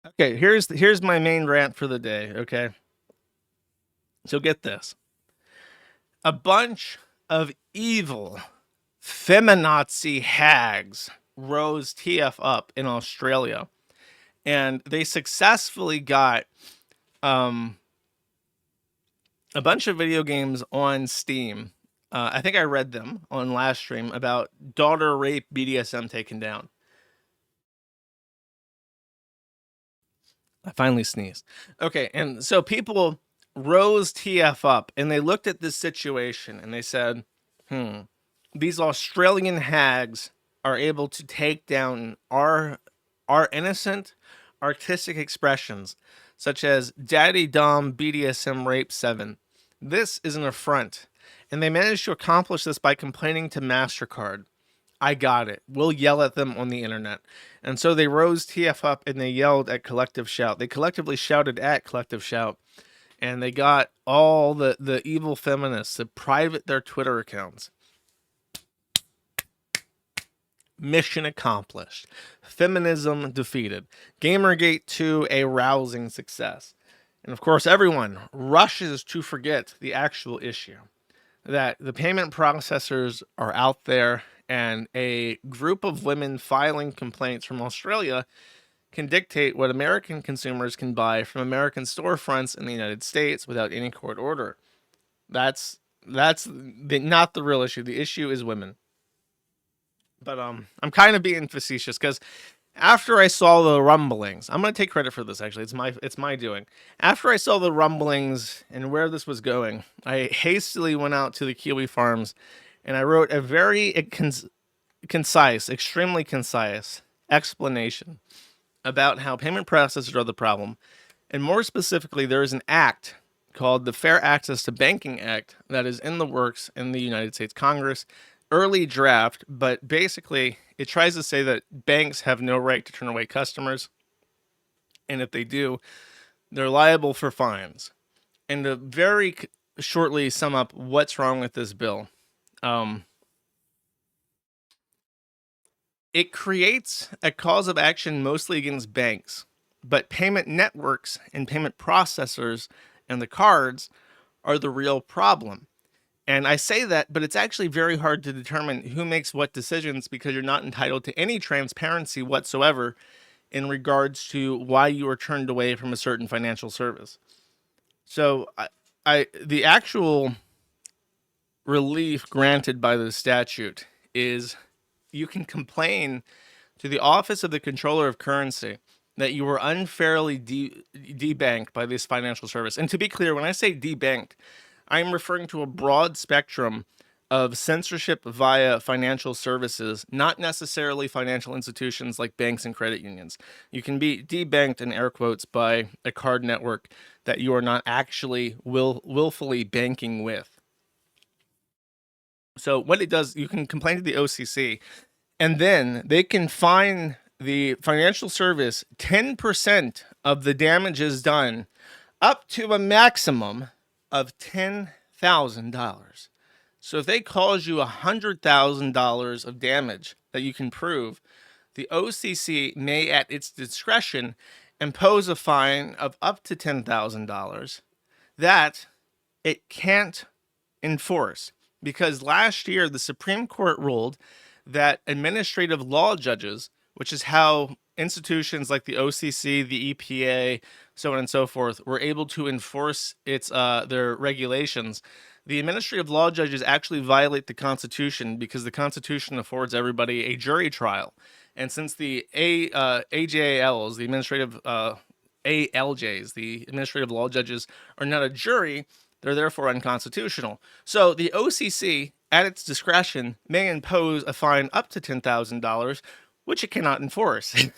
Okay, here's my main rant for the day, okay? So get this. A bunch of evil feminazi hags rose TF up in Australia, and they successfully got um a bunch of video games on Steam. I think I read them on last stream about daughter rape BDSM taken down. I finally sneezed. Okay, and so people rose TF up and they looked at this situation and they said, these Australian hags are able to take down our innocent artistic expressions, such as Daddy Dom BDSM Rape 7. This is an affront. And they managed to accomplish this by complaining to MasterCard. I got it. We'll yell at them on the internet. And so they rose TF up and they yelled at Collective Shout. They collectively shouted at Collective Shout. And they got all the evil feminists to private their Twitter accounts. Mission accomplished. Feminism defeated. Gamergate 2 a rousing success. And of course, everyone rushes to forget the actual issue. That the payment processors are out there, and a group of women filing complaints from Australia can dictate what American consumers can buy from American storefronts in the United States without any court order. That's not the real issue. The issue is women. But I'm kind of being facetious because after I saw the rumblings, I'm gonna take credit for this. Actually, it's my doing. After I saw the rumblings and where this was going, I hastily went out to the Kiwi Farms, and I wrote a very concise, extremely concise explanation about how payment processors are the problem, and more specifically, there is an act called the Fair Access to Banking Act that is in the works in the United States Congress. Early draft, but basically it tries to say that banks have no right to turn away customers, and if they do, they're liable for fines. And to very shortly sum up what's wrong with this bill, it creates a cause of action mostly against banks, but payment networks and payment processors and the cards are the real problem. And I say that, but it's actually very hard to determine who makes what decisions because you're not entitled to any transparency whatsoever in regards to why you are turned away from a certain financial service. So the actual relief granted by the statute is you can complain to the Office of the Controller of Currency that you were unfairly debanked by this financial service. And to be clear, when I say debanked, I'm referring to a broad spectrum of censorship via financial services, not necessarily financial institutions like banks and credit unions. You can be debanked in air quotes by a card network that you are not actually willfully banking with. So what it does, you can complain to the OCC, and then they can fine the financial service 10% of the damages done, up to a maximum of $10,000. So if they cause you $100,000 of damage that you can prove, the OCC may, at its discretion, impose a fine of up to $10,000 that it can't enforce. Because last year, the Supreme Court ruled that administrative law judges, which is how institutions like the OCC, the EPA, so on and so forth, were able to enforce their regulations. The administrative law judges actually violate the Constitution because the Constitution affords everybody a jury trial. And since the AJALs, the administrative ALJs, the administrative law judges, are not a jury, they're therefore unconstitutional. So the OCC, at its discretion, may impose a fine up to $10,000, which it cannot enforce.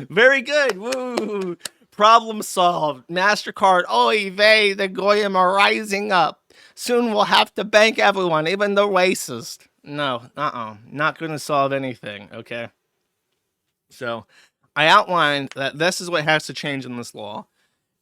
Very good. Woo! Problem solved. MasterCard, oy vey, the Goyim are rising up. Soon we'll have to bank everyone, even the racist. No, not going to solve anything, okay? So I outlined that this is what has to change in this law.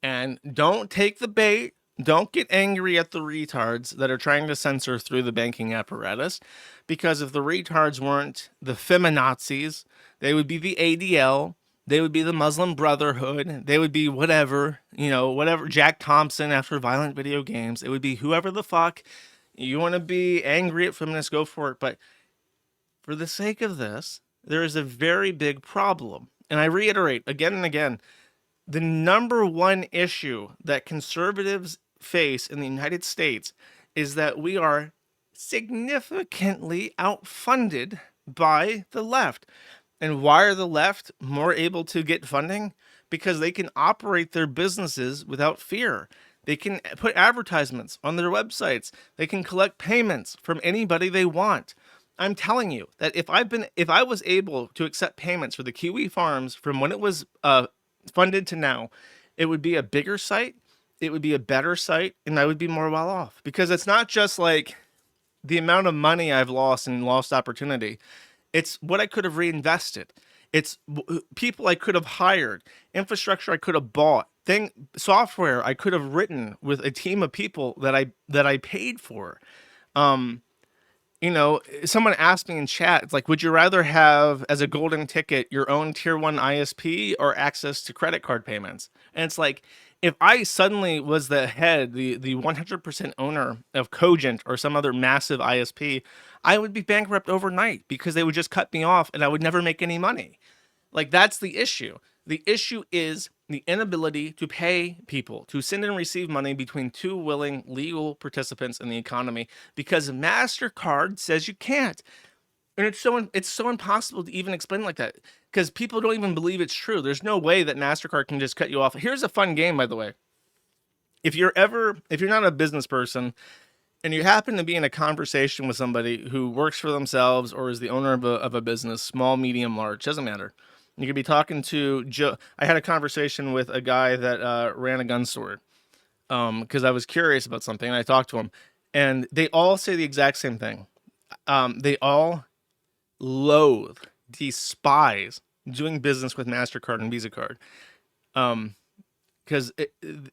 And don't take the bait. Don't get angry at the retards that are trying to censor through the banking apparatus, because if the retards weren't the feminazis, they would be the ADL, They would be the Muslim Brotherhood. They would be whatever, whatever. Jack Thompson after violent video games. It would be whoever the fuck you want to be angry at feminists, go for it. But for the sake of this, there is a very big problem. And I reiterate again and again, the number one issue that conservatives face in the United States is that we are significantly outfunded by the left. And why are the left more able to get funding? Because they can operate their businesses without fear. They can put advertisements on their websites. They can collect payments from anybody they want. I'm telling you that if I was able to accept payments for the Kiwi Farms from when it was funded to now, it would be a bigger site, it would be a better site, and I would be more well off. Because it's not just like the amount of money I've lost and lost opportunity. It's what I could have reinvested. It's people I could have hired, infrastructure I could have bought, software I could have written with a team of people that I paid for. Someone asked me in chat, it's like, would you rather have as a golden ticket your own tier 1 ISP or access to credit card payments? And it's like, if I suddenly was the 100% owner of Cogent or some other massive ISP, I would be bankrupt overnight because they would just cut me off and I would never make any money. Like, that's the issue. The issue is the inability to pay people to send and receive money between two willing legal participants in the economy because MasterCard says you can't. And it's so impossible to even explain like that because people don't even believe it's true. There's no way that MasterCard can just cut you off. Here's a fun game, by the way. If you're not a business person and you happen to be in a conversation with somebody who works for themselves or is the owner of a business, small, medium, large, doesn't matter. You could be talking to Joe. I had a conversation with a guy that ran a gun store because I was curious about something, and I talked to him. And they all say the exact same thing. They all loathe, despise doing business with MasterCard and Visa Card because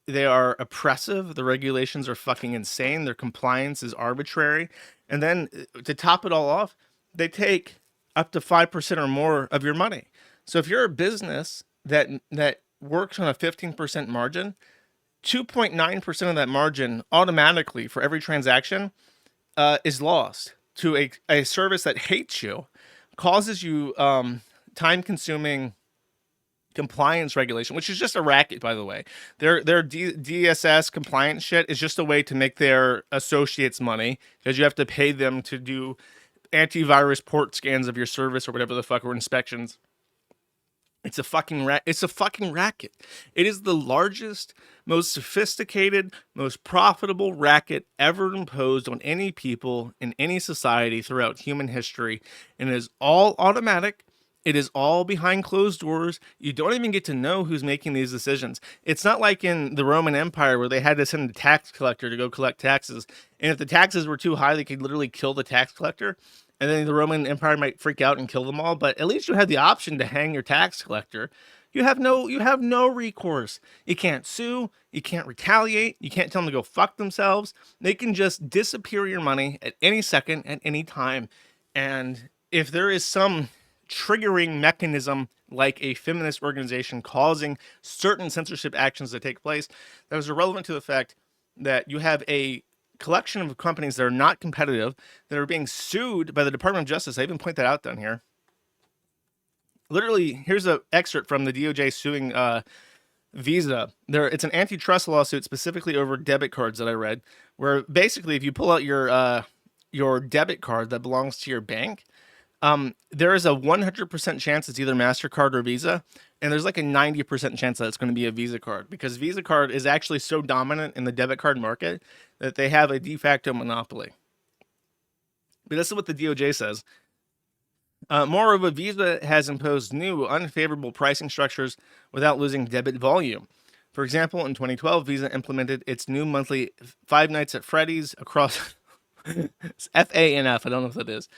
they are oppressive. The regulations are fucking insane. Their compliance is arbitrary. And then to top it all off, they take up to 5% or more of your money. So if you're a business that works on a 15% margin, 2.9% of that margin automatically for every transaction is lost to a service that hates you, causes you time-consuming compliance regulation, which is just a racket, by the way. Their DSS compliance shit is just a way to make their associates money because you have to pay them to do antivirus port scans of your service or whatever the fuck, or inspections. It's a fucking racket. It is the largest, most sophisticated, most profitable racket ever imposed on any people in any society throughout human history. And it is all automatic. It is all behind closed doors. You don't even get to know who's making these decisions. It's not like in the Roman Empire where they had to send a tax collector to go collect taxes. And if the taxes were too high, they could literally kill the tax collector. And then the Roman Empire might freak out and kill them all. But at least you had the option to hang your tax collector. You have no recourse. You can't sue. You can't retaliate. You can't tell them to go fuck themselves. They can just disappear your money at any second, at any time. And if there is some triggering mechanism like a feminist organization causing certain censorship actions to take place, that is irrelevant to the fact that you have a collection of companies that are not competitive, that are being sued by the Department of Justice. I even point that out down here. Literally, here's an excerpt from the DOJ suing Visa. It's an antitrust lawsuit specifically over debit cards that I read, where basically if you pull out your debit card that belongs to your bank, there is a 100% chance it's either MasterCard or Visa, and there's like a 90% chance that it's going to be a Visa card because Visa card is actually so dominant in the debit card market that they have a de facto monopoly. But this is what the DOJ says. Moreover, Visa has imposed new unfavorable pricing structures without losing debit volume. For example, in 2012, Visa implemented its new monthly Five Nights at Freddy's across FANF. I don't know what that is.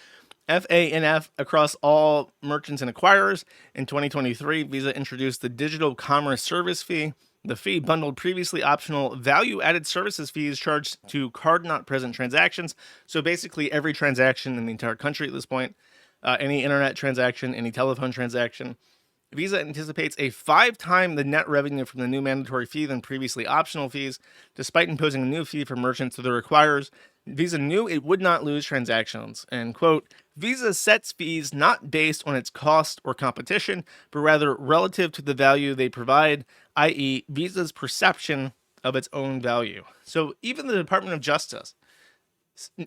FANF across all merchants and acquirers. In 2023, Visa introduced the Digital Commerce Service Fee. The fee bundled previously optional value-added services fees charged to card-not-present transactions. So basically every transaction in the entire country at this point, any internet transaction, any telephone transaction, Visa anticipates a 5-time the net revenue from the new mandatory fee than previously optional fees, despite imposing a new fee for merchants that requires. Visa knew it would not lose transactions. And quote, Visa sets fees not based on its cost or competition, but rather relative to the value they provide, i.e., Visa's perception of its own value. So even the Department of Justice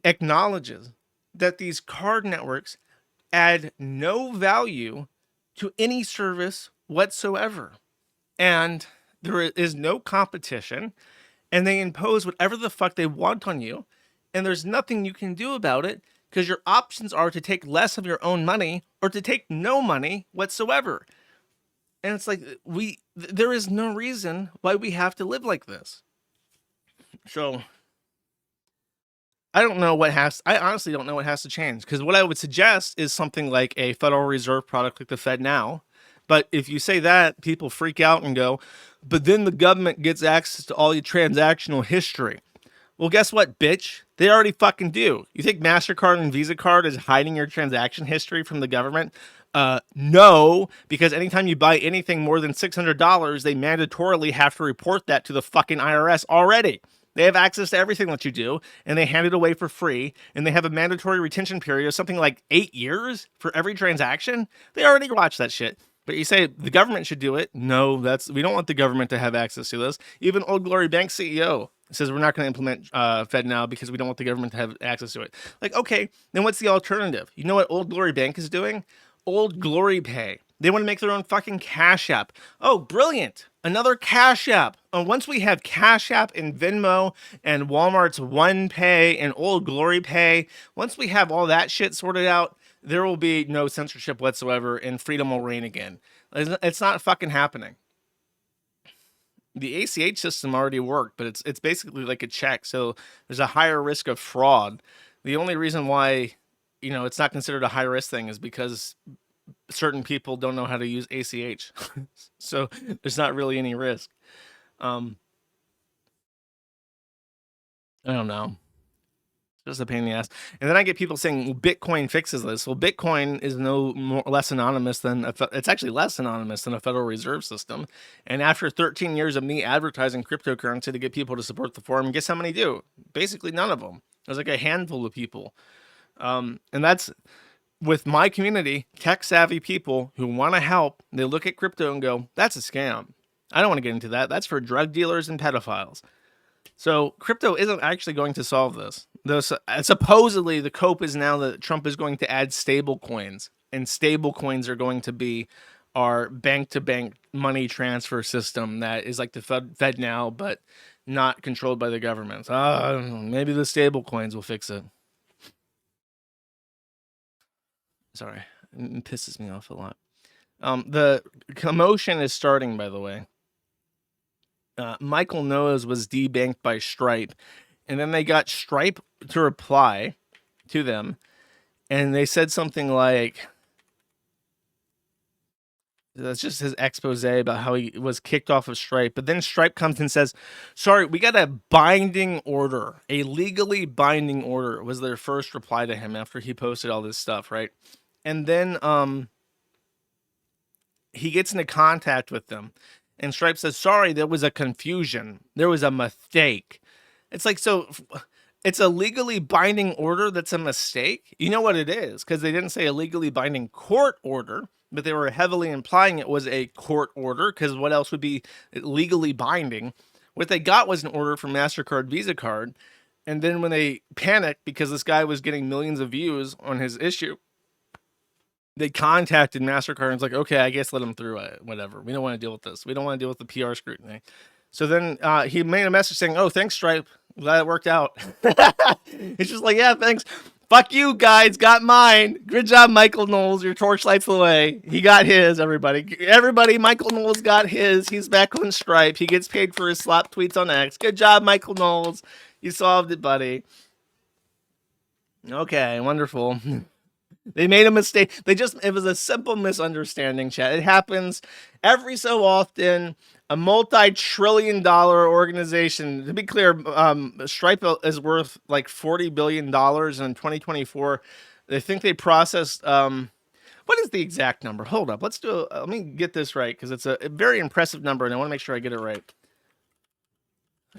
acknowledges that these card networks add no value to any service whatsoever. And there is no competition, and they impose whatever the fuck they want on you, and there's nothing you can do about it because your options are to take less of your own money or to take no money whatsoever. And it's like there is no reason why we have to live like this. So I honestly don't know what has to change, because what I would suggest is something like a Federal Reserve product like the FedNow. But if you say that, people freak out and go, but then the government gets access to all your transactional history. Well, guess what, bitch? They already fucking do. You think MasterCard and Visa card is hiding your transaction history from the government? No, because anytime you buy anything more than $600, they mandatorily have to report that to the fucking IRS already. They have access to everything that you do, and they hand it away for free, and they have a mandatory retention period of something like 8 years for every transaction. They already watch that shit. But you say the government should do it. No, we don't want the government to have access to this. Even Old Glory Bank CEO says we're not going to implement FedNow because we don't want the government to have access to it. Like, okay, then what's the alternative? You know what Old Glory Bank is doing? Old Glory Pay. They want to make their own fucking Cash App. Oh, brilliant. Another Cash App. Once we have Cash App and Venmo and Walmart's One Pay and Old Glory Pay, once we have all that shit sorted out, there will be no censorship whatsoever and freedom will reign again. It's not fucking happening. The ACH system already worked, but it's basically like a check. So there's a higher risk of fraud. The only reason why, it's not considered a high risk thing is because certain people don't know how to use ACH. So there's not really any risk. I don't know. Just a pain in the ass. And then I get people saying, well, Bitcoin fixes this. Well, Bitcoin is less anonymous than it's actually less anonymous than a Federal Reserve System. And after 13 years of me advertising cryptocurrency to get people to support the forum, guess how many do? Basically none of them. There's like a handful of people. And that's with my community, tech savvy people who want to help. They look at crypto and go, that's a scam. I don't want to get into that. That's for drug dealers and pedophiles. So crypto isn't actually going to solve this. Supposedly, the cope is now that Trump is going to add stable coins, and stable coins are going to be our bank-to-bank money transfer system that is like the FedNow, but not controlled by the government. Maybe the stable coins will fix it. Sorry, it pisses me off a lot. The commotion is starting, by the way. Michael Knowles was debanked by Stripe, and then they got Stripe to reply to them, and they said something like, that's just his expose about how he was kicked off of Stripe. But then Stripe comes and says, sorry, we got a binding order, a legally binding order was their first reply to him after he posted all this stuff, right? And then he gets into contact with them. And Stripe says, sorry, there was a confusion. There was a mistake. It's like, so it's a legally binding order that's a mistake? You know what it is, because they didn't say a legally binding court order, but they were heavily implying it was a court order, because what else would be legally binding? What they got was an order from MasterCard, Visa card. And then when they panicked because this guy was getting millions of views on his issue, they contacted MasterCard and was like, okay, I guess let him through it. Whatever. We don't want to deal with this. We don't want to deal with the PR scrutiny. So then he made a message saying, oh, thanks, Stripe. Glad it worked out. It's just like, yeah, thanks. Fuck you guys. Got mine. Good job, Michael Knowles. Your torchlight's the way. He got his, everybody. Everybody, Michael Knowles got his. He's back on Stripe. He gets paid for his slap tweets on X. Good job, Michael Knowles. You solved it, buddy. Okay, wonderful. They made a mistake. It was a simple misunderstanding, chat. It happens every so often. A multi-trillion-dollar organization. To be clear, Stripe is worth like $40 billion in 2024. They think they processed, What is the exact number? Hold up. Let me get this right because it's a very impressive number and I want to make sure I get it right.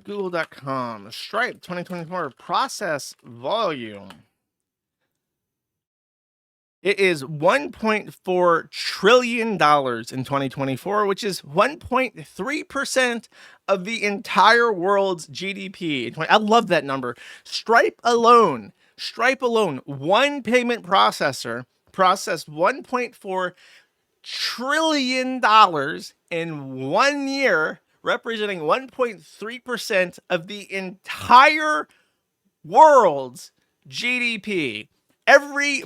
Google.com, Stripe 2024 process volume. It is $1.4 trillion in 2024, which is 1.3% of the entire world's GDP. I love that number. Stripe alone, one payment processor processed $1.4 trillion in 1 year, representing 1.3% of the entire world's GDP.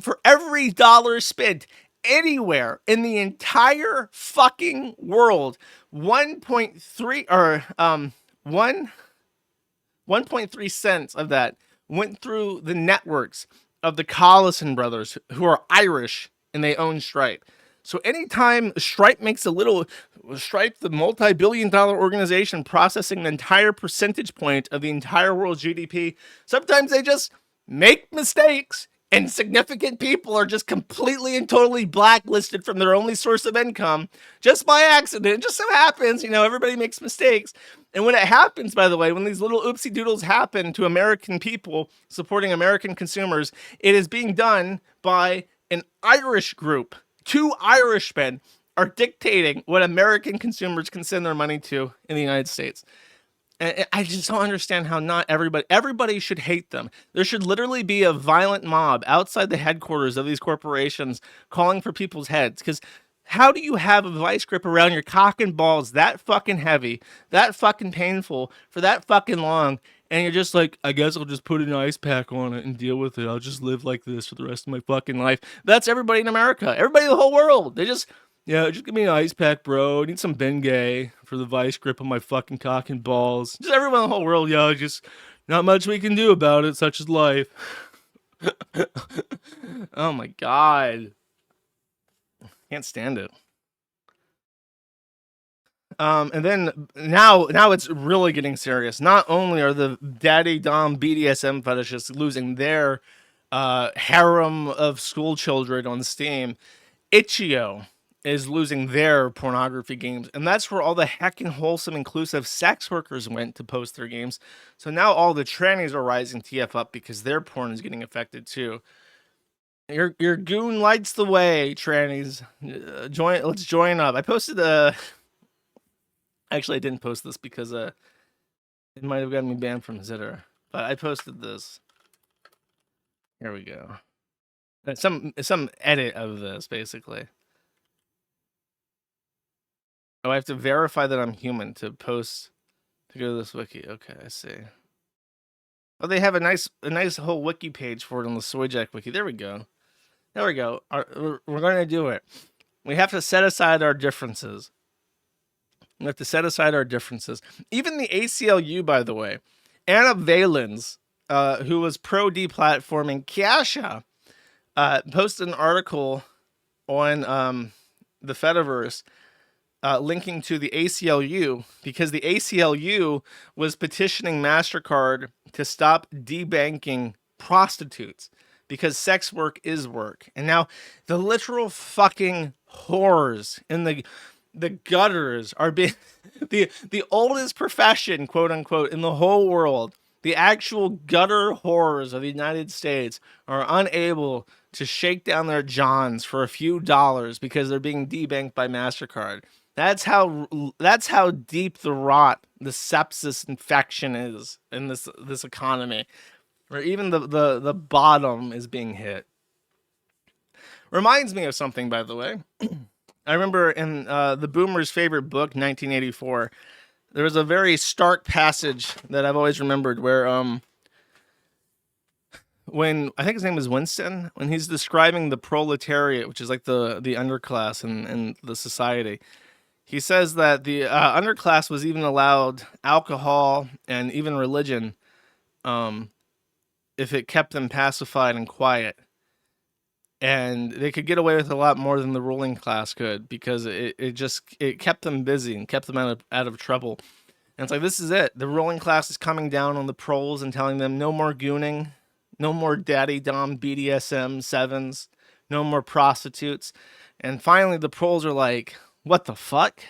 For every dollar spent anywhere in the entire fucking world, 1.3 cents of that went through the networks of the Collison brothers, who are Irish and they own Stripe. So anytime Stripe makes Stripe, the multi-billion-dollar organization processing an entire percentage point of the entire world's GDP, sometimes they just make mistakes and significant people are just completely and totally blacklisted from their only source of income just by accident. It just so happens, everybody makes mistakes. And when it happens, by the way, when these little oopsie doodles happen to American people supporting American consumers, it is being done by an Irish group. 2 Irishmen are dictating what American consumers can send their money to in the United States. And I just don't understand how not everybody should hate them. There should literally be a violent mob outside the headquarters of these corporations calling for people's heads. Because how do you have a vice grip around your cock and balls that fucking heavy, that fucking painful, for that fucking long, and you're just like, I guess I'll just put an ice pack on it and deal with it. I'll just live like this for the rest of my fucking life. That's everybody in America. Everybody in the whole world. Just give me an ice pack, bro. I need some Bengay for the vice grip on my fucking cock and balls. Just everyone in the whole world, just not much we can do about it, such is life. Oh my God. Can't stand it. And then now it's really getting serious. Not only are the daddy dom BDSM fetishists losing their harem of school children on Steam, Itch.io is losing their pornography games, and that's where all the heckin' wholesome, inclusive sex workers went to post their games. So now all the trannies are rising TF up because their porn is getting affected too. Your goon lights the way, trannies. Let's join up. I posted actually I didn't post this because it might have gotten me banned from Zitter, but I posted this. Here we go. Some edit of this basically. Oh, I have to verify that I'm human to post, to go to this wiki. Okay, I see. Oh, they have a nice whole wiki page for it on the Soyjack wiki. There we go. We're going to do it. We have to set aside our differences. Even the ACLU, by the way, Anna Valens, who was pro deplatforming Kiasha, posted an article on the Fediverse linking to the ACLU because the ACLU was petitioning MasterCard to stop debanking prostitutes because sex work is work. And now the literal fucking whores in the gutters are being the oldest profession, quote unquote, in the whole world. The actual gutter whores of the United States are unable to shake down their johns for a few dollars because they're being debanked by MasterCard. That's how deep the rot, the sepsis infection is in this economy, where even the bottom is being hit. Reminds me of something, by the way. I remember in the Boomer's favorite book, 1984, there was a very stark passage that I've always remembered where when I think his name is Winston, when he's describing the proletariat, which is like the underclass in the society, he says that the underclass was even allowed alcohol and even religion if it kept them pacified and quiet. And they could get away with a lot more than the ruling class could because it kept them busy and kept them out of trouble. And it's like, this is it. The ruling class is coming down on the proles and telling them no more gooning, no more daddy dom BDSM sevens, no more prostitutes. And finally the trolls are like, what the fuck?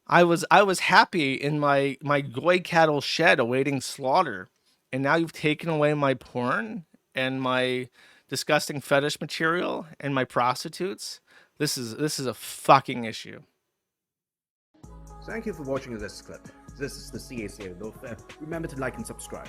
I was happy in my goy cattle shed awaiting slaughter, and now you've taken away my porn and my disgusting fetish material and my prostitutes. This is a fucking issue. Thank you for watching this clip. This is the CACA Welfare. Remember to like and subscribe.